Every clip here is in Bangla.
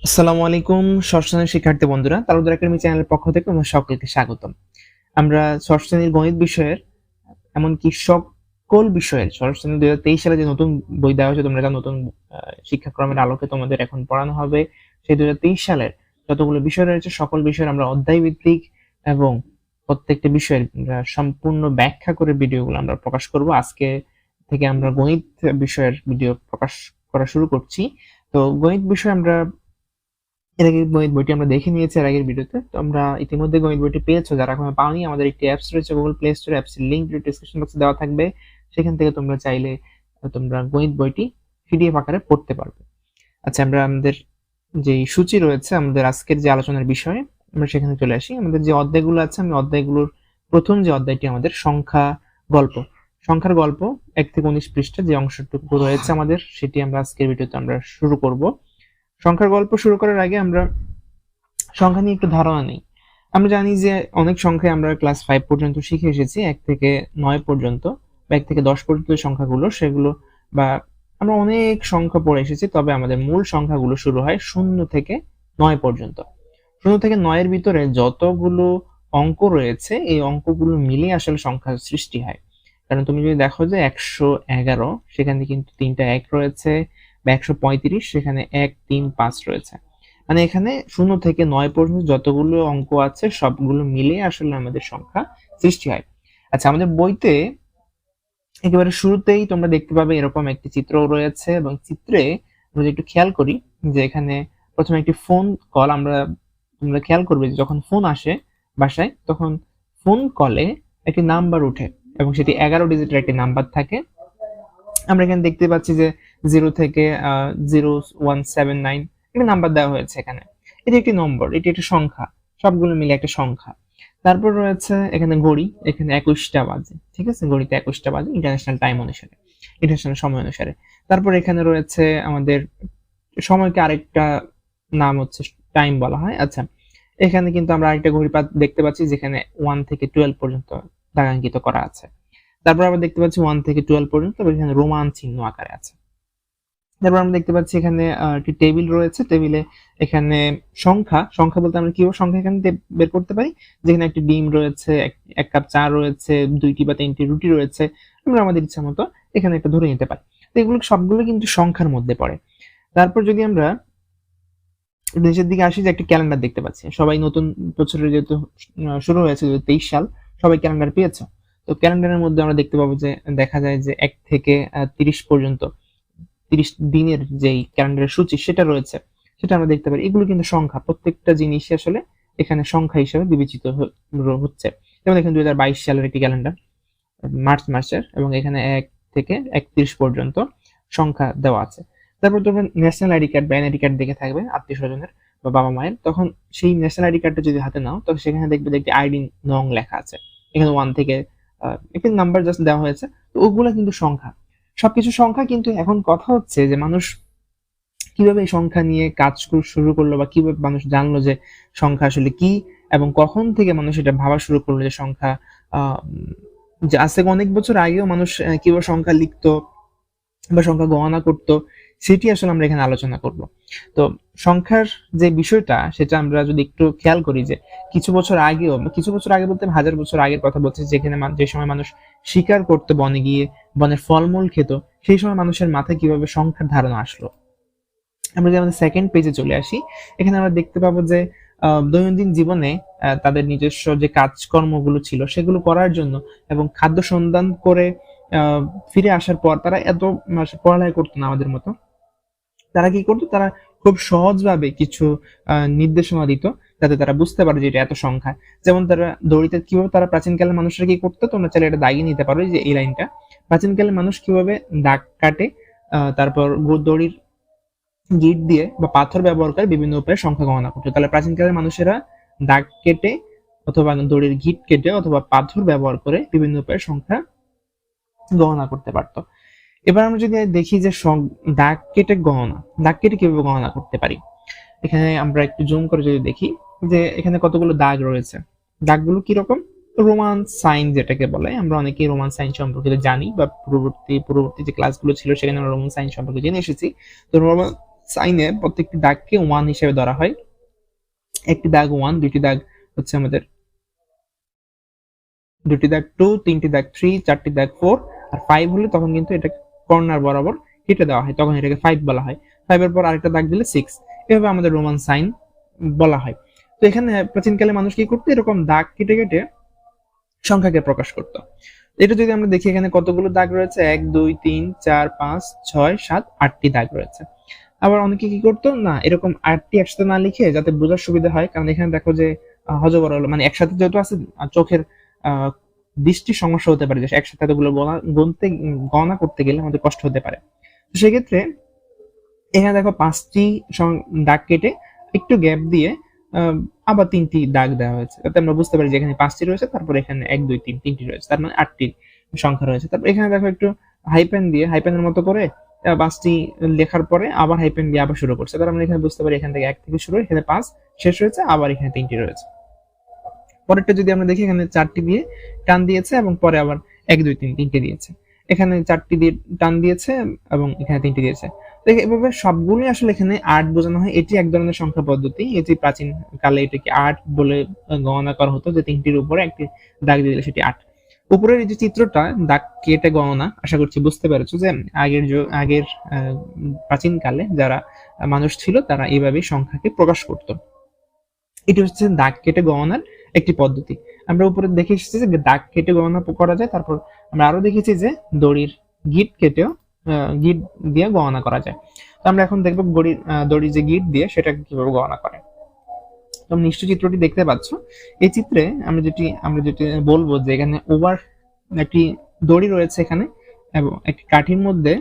আসসালামু আলাইকুম ষষ্ঠ শ্রেণীর শিক্ষার্থী বন্ধুরা, তালুকদার একাডেমি চ্যানেলের পক্ষ থেকে তোমাদের সকলকে স্বাগতম। আমরা ষষ্ঠ শ্রেণীর গণিত বিষয়ের এমনকি সকল বিষয়ের ষষ্ঠ শ্রেণী 2023 সালে যে নতুন বই দেওয়া হয়েছে, তোমরা নতুন শিক্ষাক্রমের আলোকে তোমাদের এখন পড়ানো হবে। সেই 2023 সালের যতগুলো বিষয় রয়েছে সকল বিষয়ের আমরা অধ্যায় ভিত্তিক এবং প্রত্যেকটা বিষয়ের সম্পূর্ণ ব্যাখ্যা করে ভিডিওগুলো আমরা প্রকাশ করব। আজকে থেকে আমরা গণিত বিষয়ের ভিডিও প্রকাশ করা শুরু করছি। তো গণিত বিষয়ে আমরা এর আগে গণিত বইটি আমরা দেখে নিয়েছি এর আগের ভিডিওতে। তো আমরা ইতিমধ্যে গণিত বইটি পেয়েছো, যারা এখনো পাওনি আমাদের একটি অ্যাপস রয়েছে গুগল প্লে স্টোরে, অ্যাপসের লিংক ডেসক্রিপশন বক্সে দেওয়া থাকবে। সেখান থেকে তোমরা চাইলে তোমরা গণিত বইটি পিডিএফ আকারে পড়তে পারবে। আচ্ছা, আমরা আমাদের যে সূচি রয়েছে আমাদের আজকের যে আলোচনার বিষয়ে আমরা সেখানে চলে আসি। আমাদের যে অধ্যায়গুলো আছে, আমি অধ্যায়গুলোর প্রথম যে অধ্যায়টি আমাদের সংখ্যা গল্প, সংখ্যার গল্প 1 থেকে 19 পৃষ্ঠা যে অংশটুকু রয়েছে আমাদের, সেটি আমরা আজকের ভিডিওতে আমরা শুরু করব। সংখ্যার গল্প শুরু করার আগে আমরা সংখ্যা নিয়ে একটু ধারণা নেই। আমরা জানি যে অনেক সংখ্যায় আমরা ক্লাস 5 পর্যন্ত শিখে এসেছি, 1 থেকে 9 পর্যন্ত বা 1 থেকে 10 পর্যন্ত যে সংখ্যাগুলো সেগুলো, বা আমরা অনেক সংখ্যা পড়ে এসেছি। তবে আমাদের মূল সংখ্যাগুলো শুরু হয় 0 থেকে 9 পর্যন্ত। 0 থেকে 9 এর ভিতরে যতগুলো অঙ্ক রয়েছে এই অঙ্কগুলো মিলিয়ে আসলে সংখ্যার সৃষ্টি হয়। কারণ তুমি যদি দেখো যে 111 সেখানে কিন্তু 3টা 1 রয়েছে, বা 135 সেখানে 1 3 5 রয়েছে। মানে এখানে 0 থেকে 9 পর্যন্ত যতগুলো অঙ্ক আছে সবগুলো মিলিয়ে আসলে আমাদের সংখ্যা সৃষ্টি হয়। আচ্ছা, আমাদের বইতে একেবারে শুরুতেই তোমরা দেখতে পাবে এরকম একটি চিত্র রয়েছে, এবং চিত্রে আমরা একটু খেয়াল করি যে এখানে প্রথমে একটি ফোন কল, তোমরা খেয়াল করবে যে যখন ফোন আসে বাসায় তখন ফোন কলে একটি নাম্বার উঠে এবং সেটি 11 ডিজিটের একটি নাম্বার থাকে। আমরা এখানে দেখতে পাচ্ছি যে 0 থেকে 0179 একটা নাম্বার দেওয়া হয়েছে এখানে। এটি একটি নম্বর, এটি একটি সংখ্যা, সবগুলো মিলে একটা সংখ্যা। তারপর রয়েছে এখানে ঘড়ি, এখানে 21টা বাজে, ঠিক আছে, ঘড়িতে 21টা বাজে ইন্টারন্যাশনাল টাইম অনুসারে, ইন্টারন্যাশনাল সময় অনুসারে। তারপর এখানে রয়েছে আমাদের সময়কে আরেকটা নাম হচ্ছে টাইম বলা হয়। আচ্ছা, এখানে কিন্তু আমরা আরেকটা ঘড়ি দেখতে পাচ্ছি যেখানে 1 থেকে 12 পর্যন্ত দাগাঙ্কিত করা আছে। তারপর আমরা দেখতে পাচ্ছি 1 থেকে 12 পর্যন্ত এখানে রোমান চিহ্ন আকারে আছে। তারপর আমরা দেখতে পাচ্ছি এখানে একটি টেবিল রয়েছে, টেবিলে এখানে সংখ্যা বলতে আমরা কিভাবে সংখ্যা এখানে বের করতে পারি, যেখানে একটি ডিম রয়েছে, এক কাপ চা রয়েছে, 2টি বা 3টি রুটি রয়েছে, আমরা আমাদের ইচ্ছা মতো এখানে একটা ধরে নিতে পারি। তো এগুলো সবগুলো কিন্তু সংখ্যার মধ্যে পড়ে। তারপর যদি আমরা নিচের দিকে আসি, যে একটা ক্যালেন্ডার দেখতে পাচ্ছি, সবাই নতুন বছরের যেহেতু শুরু হয়েছে 2023 সাল, সবাই ক্যালেন্ডার পেয়েছে। তো ক্যালেন্ডারের মধ্যে আমরা দেখতে পাবো যে দেখা যায় যে 1 থেকে 30 পর্যন্ত 30 দিনের যেই ক্যালেন্ডারের সূচি সেটা রয়েছে, সেটা আমরা দেখতে পারি। এগুলো কিন্তু সংখ্যা, প্রত্যেকটা জিনিসই আসলে এখানে সংখ্যা হিসেবে বিবেচিত হচ্ছে। যেমন এখানে 2022 সালের একটি ক্যালেন্ডার, মার্চ মাসের, এবং এখানে 1 থেকে 31 পর্যন্ত সংখ্যা দেওয়া আছে। তারপর তোমরা ন্যাশনাল আইডি কার্ড বা এনআইডি কার্ড দেখে থাকবে আত্মীয় স্বজনের বা বাবা মায়ের, তখন সেই ন্যাশনাল আইডি কার্ডটা যদি হাতে নাও তখন সেখানে দেখবে যে একটি আইডি নং লেখা আছে, এখানে 1 থেকে একটি নাম্বার জাস্ট দেওয়া হয়েছে। তো ওগুলো কিন্তু সংখ্যা, সবকিছু সংখ্যা। কিন্তু এখন কথা হচ্ছে যে মানুষ কিভাবে এই সংখ্যা নিয়ে কাজ শুরু করলো, বা কিভাবে মানুষ জানলো যে সংখ্যা আসলে কি, এবং কখন থেকে মানুষ এটা ভাবা শুরু করলো যে সংখ্যা যে আজ থেকে অনেক বছর আগেও মানুষ কিভাবে সংখ্যা লিখতো বা সংখ্যা গণনা করতো, সেটি আসলে আমরা এখানে আলোচনা করব। তো সংখ্যার যে বিষয়টা সেটা আমরা যদি একটু খেয়াল করি, যে কিছু বছর আগে বলতে 1000 বছর আগের কথা বলছে, যেখানে যে সময় মানুষ শিকার করতো, বনে গিয়ে বনের ফলমূল খেত, সেই সময় মানুষের মাথায় কিভাবে সংখ্যার ধারণা আসলো। আমরা যদি আমাদের সেকেন্ড পেজে চলে আসি, এখানে আমরা দেখতে পাবো যে দৈনন্দিন জীবনে তাদের নিজস্ব যে কাজকর্মগুলো ছিল সেগুলো করার জন্য এবং খাদ্য সন্ধান করে ফিরে আসার পর তারা এত পড়ালেখা করতো না আমাদের মতো। তারা কি করতো, তারা খুব সহজভাবে কিছু নির্দেশনা দিত যাতে তারা বুঝতে পারে যে এটা এত সংখ্যা। যেমন তারা দড়িতে কিভাবে, তারা প্রাচীনকালের মানুষরা কি করতো, তোমরা চাইলে এটা দাগিয়ে নিতে পারো যে এই লাইনটা, প্রাচীনকালের মানুষ কিভাবে দাগ কাটে, তারপর দড়ির গিট দিয়ে বা পাথর ব্যবহার করে বিভিন্ন উপায়ে সংখ্যা গণনা করতো। তাহলে প্রাচীনকালের মানুষেরা দাগ কেটে অথবা দড়ির গিট কেটে অথবা পাথর ব্যবহার করে বিভিন্ন উপায়ে সংখ্যা গণনা করতে পারতো। এবার আমরা যদি দেখি যে দাগ কেটে কিভাবে গণনা করতে পারি, এখানে আমরা একটু জুম করে যদি দেখি যে এখানে কতগুলো দাগ রয়েছে, দাগগুলো কিরকম, রোমান সাইন যেটাকে বলে, আমরা অনেকেই রোমান সাইন সম্পর্কে জানি, বা পূর্ববর্তী যে ক্লাসগুলো ছিল সেখানে আমরা রোমান সাইন সম্পর্কে জেনে এসেছি। তো রোমান সাইনে প্রত্যেকটি দাগকে 1 হিসেবে ধরা হয়। একটি দাগ 1, দুইটি দাগ হচ্ছে আমাদের, দুটি দাগ 2, তিনটি দাগ 3, চারটি দাগ 4 আর 5 হলে তখন কিন্তু এটা কর্নার বরাবর কেটে দেওয়া হয়, তখন এটাকে 5 বলা হয়। 5 এর পর আরেকটা দাগ দিলে 6। এভাবে আমাদের রোমান সাইন বলা হয়। তো এখানে প্রাচীনকালে মানুষ কি করতো, এরকম দাগ কেটে কেটে সংখ্যাকে প্রকাশ করত। এটা যদি আমরা দেখি এখানে কতগুলো দাগ রয়েছে, 1 2 3 4 5 6 7 8টি দাগ রয়েছে। আবার অনেকে কি করতো, না এরকম 8টি একসাথে না লিখে যাতে বোঝার সুবিধা হয়, কারণ এখানে দেখো যে হজবর হলো মানে একসাথে যেহেতু আছে চোখের দৃষ্টি সমস্যা হতে পারে, যে একসাথে এতগুলো গণনা করতে গেলে আমাদের কষ্ট হতে পারে। তো সেক্ষেত্রে এখানে দেখো 5টি দাগ কেটে একটু গ্যাপ দিয়ে আবার 3টি দাগ দেওয়া হয়েছে, যাতে আমরা বুঝতে পারি যে এখানে 5টি রয়েছে, তারপর এখানে 1 2 3 3টি রয়েছে, তার মানে 8টি সংখ্যা রয়েছে। তারপর এখানে দেখো একটু হাইপেন দিয়ে, হাইপেনের মতো করে 5টি লেখার পরে আবার হাইপেন দিয়ে আবার শুরু করছে, তার মানে এখানে বুঝতে পারি এখান থেকে 1 থেকে শুরু, এখানে 5 শেষ হয়েছে, আবার এখানে 3টি রয়েছে। পরেরটা যদি আমরা দেখি, এখানে 4টি দিয়ে টান দিয়েছে এবং পরে আবার 1 2 3 3টে দিয়েছে, এখানে 4টি দিয়ে টান দিয়েছে এবং এখানে 3টি দিয়েছে। তো এভাবে সবগুলোই আসলে এখানে 8 বোঝানো হয়। এটি এক ধরনের সংখ্যা পদ্ধতি, এটি প্রাচীন কালে এটাকে 8 বলে গণনা করা হতো, যে 3টির উপরে একটি দাগ দিয়ে দিলে সেটি 8। উপরের এই যে চিত্রটা দাগ কেটে গণনা, আশা করছি বুঝতে পেরেছো যে আগের প্রাচীন কালে যারা মানুষ ছিল তারা এইভাবেই সংখ্যাকে প্রকাশ করতো। এটি হচ্ছে দাগ কেটে গণনার একটি পদ্ধতি। আমরা উপরে দেখে এসেছি যে দাগ কেটে গণনা করা যায়, তারপর আমরা আরো দেখেছি যে দড়ির গিট কেটেও গিট দিয়ে গণনা করা যায়। তো আমরা এখন দেখবো দড়ির যে গিট দিয়ে সেটা কিভাবে গণনা করে। তোমরা নিশ্চয় চিত্রটি দেখতে পাচ্ছ। এই চিত্রে আমরা যেটি বলবো যে এখানে একটি দড়ি রয়েছে এখানে, এবং একটি কাঠির মধ্যে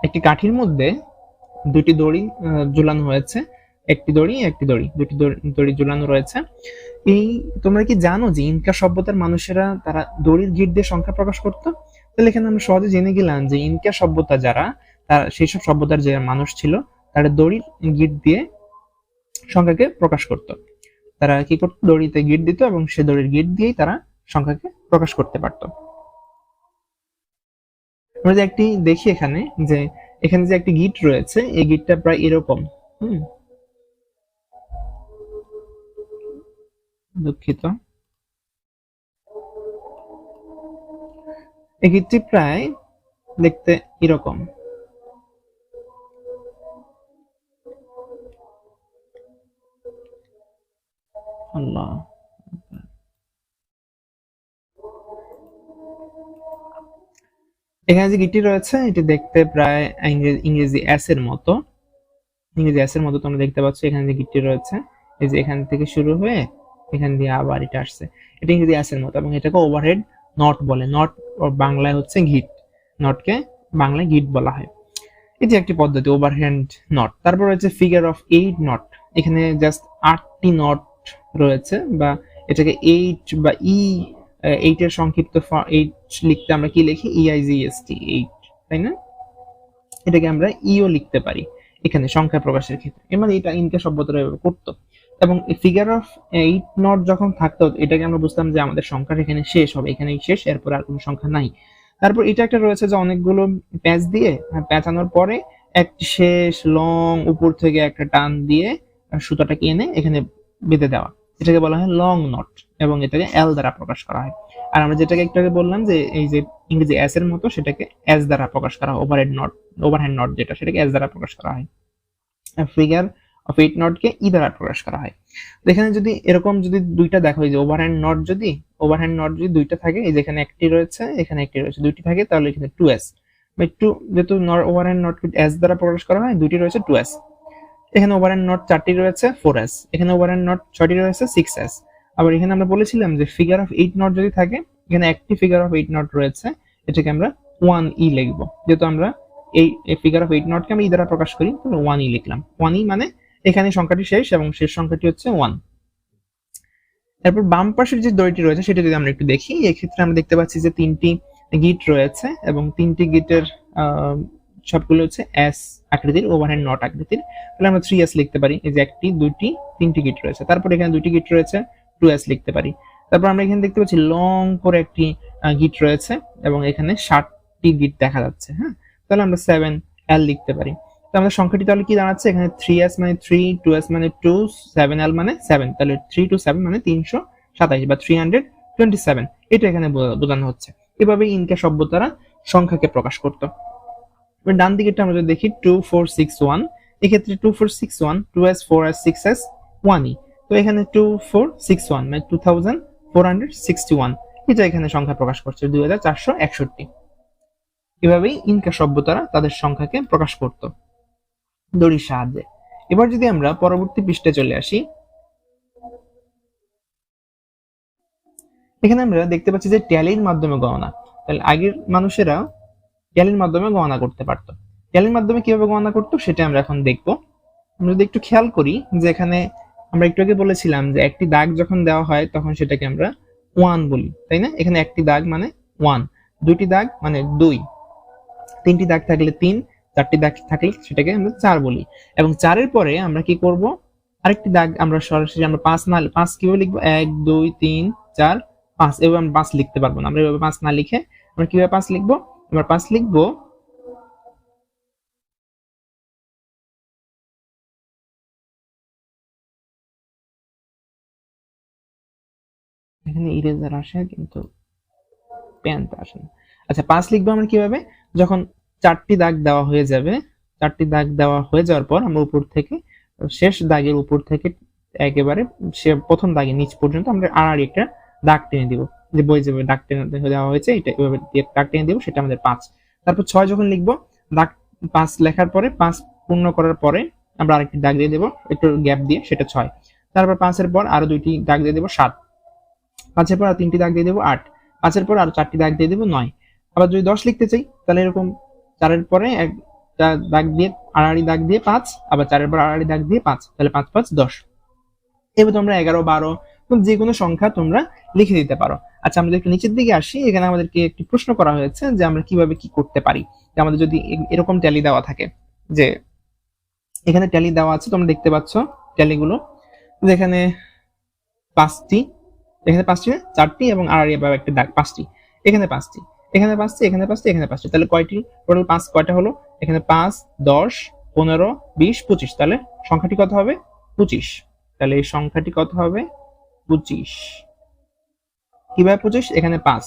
একটি কাঠির মধ্যে দুটি দড়ি ঝুলানো হয়েছে, একটি দড়ি দুটি দড়ি ঝুলানো রয়েছে। এই তোমরা কি জানো যে ইনকা সভ্যতার মানুষেরা তারা দড়ির গিট দিয়ে সংখ্যা প্রকাশ করতো? তাহলে এখানে আমরা সহজে জেনে গেলাম যে ইনকা সভ্যতা যারা, তারা সেই সব সভ্যতার যে মানুষ ছিল তারা দড়ির গিট দিয়ে সংখ্যাকে প্রকাশ করত। তারা কি করতো, দড়িতে গিট দিত এবং সে দড়ির গিট দিয়েই তারা সংখ্যাকে প্রকাশ করতে পারত। আমরা যে একটি দেখি এখানে যে একটি গিট রয়েছে, এই গিটটা প্রায় এরকম, দুঃখিত, এই গিটটি প্রায় দেখতে এরকম। আল্লাহ, এখানে যে গিটটি রয়েছে এটি দেখতে প্রায় ইংরেজি এস এর মতো, তোমরা দেখতে পাচ্ছ এখানে যে গিটটি রয়েছে, এই যে এখান থেকে শুরু হয়ে এখান দিয়ে আবার এটা আসছে, এটা ইংরেজি এস এর মতো, এবং এটাকে ওভারহেড নট বলে। নট বাংলায় হচ্ছে গিট, নটকে বাংলায় গিট বলা হয়। এটি একটি পদ্ধতি, ওভারহ্যান্ড নট। তারপর রয়েছে ফিগার অফ 8 নট, এখানে জাস্ট 8টি নট রয়েছে, বা এটাকে 8 বা 8 এর সংক্ষিপ্ত 8 লিখতে আমরা কি লিখি, EIGST 8, তাই না? এটাকে আমরা ইও লিখতে পারি এখানে সংখ্যা প্রকাশের ক্ষেত্রে। মানে এটা ইনকা সভ্যতারা করতো, এবং ফিগার অফ 8 নট যখন থাকতো এটাকে আমরা বুঝতাম যে আমাদের সংখ্যাটা এখানে শেষ হবে, এখানেই শেষ, এরপর আর কোনো সংখ্যা নাই। তারপর এটা একটা রয়েছে যে অনেকগুলো প্যাচ দিয়ে প্যাঁচানোর পরে একটি শেষ লং উপর থেকে একটা টান দিয়ে সুতাটাকে এনে এখানে বেঁধে দেওয়া, এটাকে বলা হয় লং নট, এবং এটাকে এল দ্বারা প্রকাশ করা হয়। আর আমরা যেটাকে একটু আগে বললাম যে এই যে ইংরেজি এস এর মতো, সেটাকে এস দ্বারা প্রকাশ করা হয়, ওভারহ্যান্ড নট যেটা, সেটাকে এস দ্বারা প্রকাশ করা হয়। ফিগার অফ 8 নটকে ই দ্বারা প্রকাশ করা হয়। এখানে যদি এরকম যদি দুইটা দেখো, এই যে ওভারহ্যান্ড নট যদি দুইটা থাকে, এই যে এখানে একটি রয়েছে, এখানে একটি রয়েছে, দুইটি থাকে, তাহলে এখানে 2s, যেহেতু ওভারহ্যান্ড নট এস দ্বারা প্রকাশ করা হয়, দুইটি রয়েছে 2s। এখানে ওভারহ্যান্ড নট 4টি রয়েছে 4s, এখানে ওভারহ্যান্ড নট 6টি রয়েছে 6s। আবার এখানে আমরা বলেছিলাম যে ফিগার অফ 8 নট যদি থাকে, এখানে একটি ফিগার অফ 8 নট রয়েছে, এটাকে আমরা 1e লিখবো, যেহেতু আমরা এই ফিগার অফ 8 নটকে আমরা ই দ্বারা প্রকাশ করি, তাহলে 1e লিখলাম। 1e মানে এখানে সংখ্যাটি শেষ এবং শেষ সংখ্যাটি হচ্ছে 1। তারপর বাম পাশের যে দড়িটি রয়েছে সেটা যদি আমরা একটু দেখি, এই ক্ষেত্রে আমরা দেখতে পাচ্ছি যে 3টি গিট রয়েছে, এবং 3টি গিটের সবগুলো হচ্ছে এস আকৃতির, ওভারহ্যান্ড নট আকৃতির, তাহলে আমরা 3s লিখতে পারি। এই যে একটি, দুইটি, 3টি গিট রয়েছে। তারপর এখানে 2টি গিট রয়েছে, 2s লিখতে পারি। তারপর আমরা এখানে দেখতে পাচ্ছি লং করে একটি গিট রয়েছে এবং এখানে 60টি গিট দেখা যাচ্ছে। হ্যাঁ, তাহলে আমরা 7L লিখতে পারি। তো আমাদের সংখ্যাটি তাহলে কি দাঁড়াচ্ছে, এখানে 3s মানে 3, 2s মানে 2, 7L মানে 7, তাহলে 3 to 7 মানে 327 বা 327, এটা এখানে বোঝানো হচ্ছে। এভাবে ইনকা সভ্যতারা সংখ্যাকে প্রকাশ করত। ডান দিকেরটা আমরা যদি দেখি 2461, এক্ষেত্রে 2461 2s 4s 6s 1e, তো এখানে 2461 মানে 2461, এটা এখানে সংখ্যা প্রকাশ করছে 2461। এভাবেই ইনকা সভ্যতারা তাদের সংখ্যাকে প্রকাশ করত দড়ির সাহায্যে। এবার যদি আমরা পরবর্তী পৃষ্ঠে চলে আসি, এখানে আমরা দেখতে পাচ্ছি যে ট্যালির মাধ্যমে গণনা। তাহলে আগের মানুষেরা ট্যালির মাধ্যমে গণনা করতে পারতো। ট্যালির মাধ্যমে কিভাবে গণনা করতো সেটা আমরা এখন দেখবো। আমরা যদি একটু খেয়াল করি যে এখানে আমরা একটু আগে বলেছিলাম যে একটি দাগ যখন দেওয়া হয় তখন সেটাকে আমরা 1 বলি, তাই না? এখানে একটি দাগ মানে 1, দুইটি দাগ মানে 2, তিনটি দাগ থাকলে 3, চারটি দাগ থাকলে সেটাকে আমরা 4 বলি। এবং 4-এর পরে আমরা কি করব, আরেকটি দাগ আমরা সরাসরি আমরা 5 না 5 কিভাবে লিখবো, 1 2 3 4 5, এভাবে আমরা 5 লিখতে পারবো না। আমরা এভাবে 5 না লিখে আমরা কিভাবে 5 লিখবো, আমরা 5 লিখবো এখানে ইরেজার আসে কিন্তু পেনটা আসে না। আচ্ছা, 5 লিখবো আমরা কিভাবে, যখন 4টি দাগ দেওয়া হয়ে যাবে, 4টি দাগ দেওয়া হয়ে যাওয়ার পর আমরা উপর থেকে শেষ দাগের উপর থেকে একেবারে সে প্রথম দাগের নিচ পর্যন্ত আমরা আড়াআড়ি একটা দাগ টেনে দিব, যে বই যেভাবে দাগ টেনে দেওয়া হয়েছে এটা এভাবে দাগ টেনে দিব, সেটা আমাদের 5। তারপর 6 যখন লিখবো, দাগ 5 লেখার পরে 5 পূর্ণ করার পরে আমরা আরেকটি দাগ দিয়ে দেব একটু গ্যাপ দিয়ে, সেটা 6। তারপর 5-এর পর আরো দুইটি দাগ দিয়ে দেব 7, 5-এর পর আর 3টি দাগ দিয়ে দেব 8, 5-এর পর আরো 4টি দাগ দিয়ে দেব 9। আবার যদি 10 লিখতে চাই তাহলে এরকম 4-এর পরে একটা দাগ দিয়ে আড়াআড়ি দাগ দিয়ে 5, আবার 4-এর পর আড়াআড়ি দাগ দিয়ে 5, তাহলে 5 5 10। এবার তোমরা 11 12 যে কোনো সংখ্যা তোমরা লিখে দিতে পারো। আচ্ছা, আমরা একটু নিচের দিকে আসি, এখানে আমাদেরকে একটি প্রশ্ন করা হয়েছে যে আমরা কিভাবে কি করতে পারি। যে আমাদের যদি এরকম ট্যালি দেওয়া থাকে, যে এখানে ট্যালি দেওয়া আছে তোমরা দেখতে পাচ্ছ ট্যালিগুলো, যেখানে 5টি, এখানে 5টি না 4টি এবং আড়াআড়ি ভাবে একটা দাগ 5টি, এখানে 5টি, এখানে 5টি, এখানে 5টি, এখানে 5টি, তাহলে কয়টি টোটাল 5 কয়টা হলো, এখানে 5 10 15 20 25, তাহলে সংখ্যাটি কত হবে 25। তাহলে এই সংখ্যাটি কত হবে 25। কিভাবে 25, এখানে 5,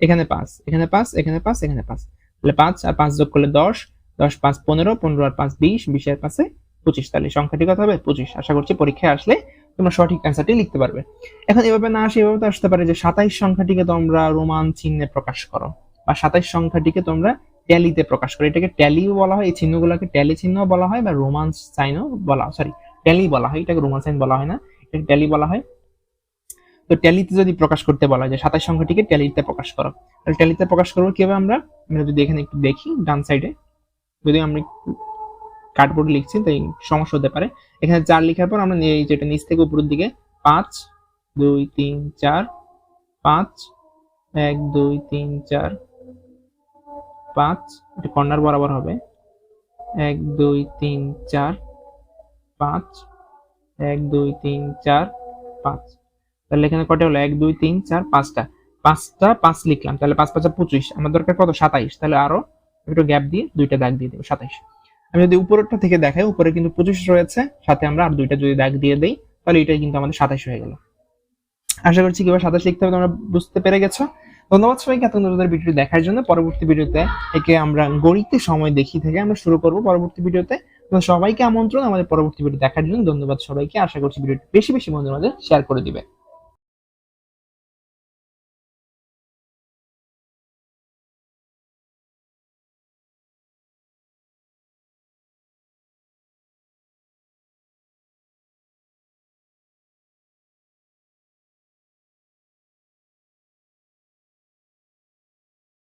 এখানে 5, এখানে 5, এখানে 5, এখানে 5, তাহলে 5 আর 5 যোগ করলে 10, 10 5 15, 15 আর 5 20, 20 আর 5 25, তাহলে সংখ্যাটি কত হবে 25। আশা করছি পরীক্ষায় আসলে তোমরা সঠিক অ্যান্সারটি লিখতে পারবে। এখন এভাবে না আসে এভাবে তো আসতে পারে যে 27 সংখ্যাটিকে তোমরা রোমান চিহ্নে প্রকাশ করো, বা 27 সংখ্যাটিকে তোমরা ট্যালিতে প্রকাশ করো। এটাকে ট্যালিও বলা হয়, এই চিহ্নগুলোকে ট্যালি চিহ্ন বলা হয় বা রোমান সাইনও বলা, সরি ট্যালি বলা হয়, এটাকে রোমান সাইন বলা হয় না, এটাকে ট্যালি বলা হয়। তো ট্যালিতে যদি প্রকাশ করতে বলা হয় যে 27 সংখ্যাটিকে ট্যালিতে প্রকাশ করো, তাহলে ট্যালিতে প্রকাশ করবো কিভাবে, আমরা যদি এখানে একটু দেখি ডান সাইডে, যদি আমরা কার্ডবোর্ড লিখছি তাই সমস্যা হতে পারে। এখানে 4 লেখার পর আমরা এই যেটা নিচ থেকে উপরের দিকে 5 2 3 4 5 1 2 3 4 5, এটা কর্নার বরাবর হবে 1 2 3 4 5 1 2 3 4 5, তাহলে এখানে কয়টা হলো 1 2 3 4 5টা, 5 লিখলাম, তাহলে 5 5 25, আমার দরকার কত 27, তাহলে আরো একটু গ্যাপ দিয়ে দুইটা দাগ দিয়ে দেব 27। আমি যদি উপরেরটা থেকে দেখাই, উপরে কিন্তু 25 রয়েছে, সাথে আমরা আর দুইটা যদি দাগ দিয়ে দেই তাহলে এটাই কিন্তু আমাদের 27 হয়ে গেল। আশা করছি কিভাবে 27 লিখতে হবে তোমরা বুঝতে পেরে গেছো। ধন্যবাদ সবাইকে এত সুন্দর ভিডিও দেখার জন্য। পরবর্তী ভিডিওতে একে আমরা গণিতের সময় দেখি থেকে আমরা শুরু করব পরবর্তী ভিডিওতে। তোমাদের সবাইকে আমন্ত্রণ আমাদের পরবর্তী ভিডিও দেখার জন্য। ধন্যবাদ সবাইকে, আশা করছি ভিডিওটি বেশি বেশি বন্ধুদের মাঝে শেয়ার করে দিবে।